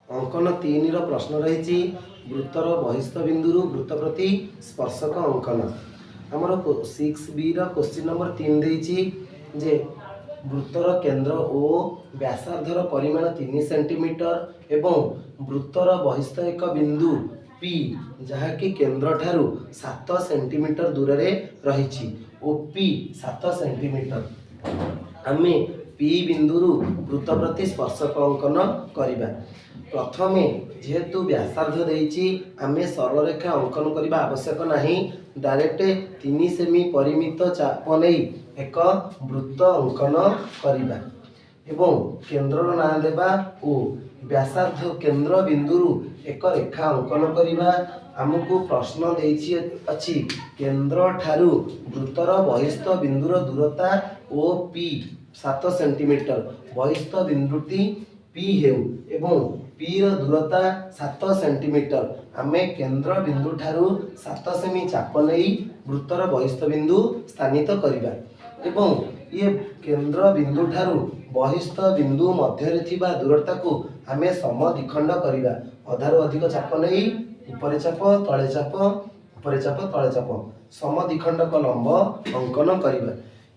अंकन 3 रो प्रश्न रही वृत्तर बहिस्थ बिंदु वृत्त प्रति स्पर्शक अंकन। आमर 6B रो क्वेश्चन नंबर 3 देछि जे वृत्तर केंद्र ओ व्यासार्धर परिमाण 3 सेंटीमीटर एवं वृत्तर बहिस्थ एक बिंदु P जहाँकि केंद्र ठारू 7 सेंटीमीटर दूर रे रही OP 7 सेंटीमीटर आमे P बिंदु वृत्त प्रति स्पर्शक अंकन करिबा। प्रथमे जेहेतु व्यासार्ध देइछि आमे सरल रेखा अंकन करबा आवश्यक नहीं, डायरेक्ट 3 सेमी परिमित चाप नहीं एक वृत्त अंकन करिबा एवं केंद्र नाम देबा ओ व्यासार्ध केंद्र बिंदु एक रेखा अंकन करिबा। आमको प्रश्न देइछि अछि केंद्र ठारू वृत्तर बहिस्थ बिंदुर दूरता OP 7 सेंटीमीटर बहिस्थ बिंदुटी P हेउ एवं P र दूरता 7 सेंटीमीटर आमे केंद्र बिंदु ठारू 7 सेमी चाप नहीं वृत्तर बहिस्थ बिंदु स्थानित करिबा एवं ये केंद्र बिंदु ठारू बहिस्थ बिंदु मध्य रे थिबा दूरता को आमे समद्विखंड करिबा। अधारु अधिक चाप नहीं ऊपर चाप तळे चाप ऊपर चाप तळे चाप समद्विखंड को लंब अंकन करिबा।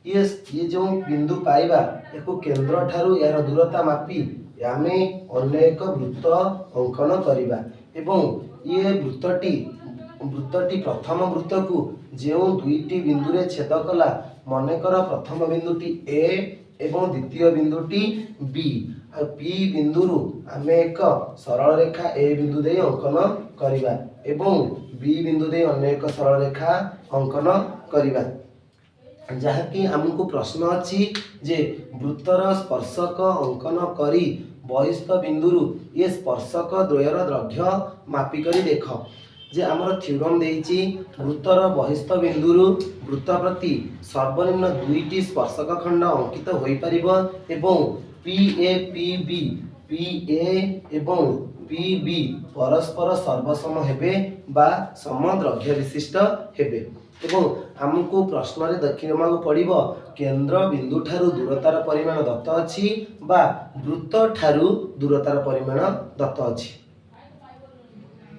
ये जो बिंदु पाइबा एको केंद्र ठारू यार दूरता मापी आमे अन्य एक वृत्त अंकन करिबा एवं ये वृत्तटी प्रथम वृत्त को जो दुईटी बिंदु रे छेद कला मनकर प्रथम बिंदुटी A एवं द्वितीय बिंदुटी B आ P बिंदु आमे एक सरल रेखा A बिंदु दे अंकन करिबा एवं B बिंदु दे अन्य एक सरल रेखा अंकन करिबा। जहाँकि आमको प्रश्न अच्छी जे वृत्तर स्पर्शक अंकन करी बहिस्थ बिंदु ये स्पर्शक द्वयर दैर्घ्य मापिक देख जे आमर थ्योरम देइछि वृत्तर बहिस्थ बिंदु वृत्त प्रति सर्वनिम्न दुईटी स्पर्शक खंड अंकित होई परिबो एवं PA एवं PB परस्पर सर्वसम हेबे बा सम दैर्घ्य विशिष्ट हेबे एवं आमको प्रश्न रे देखिमा को पड़िबो केंद्र बिंदु ठारू दूरतार परिमाण दत्त अछि बा वृत्त ठारू दूरतार परिमाण दत्त अछि।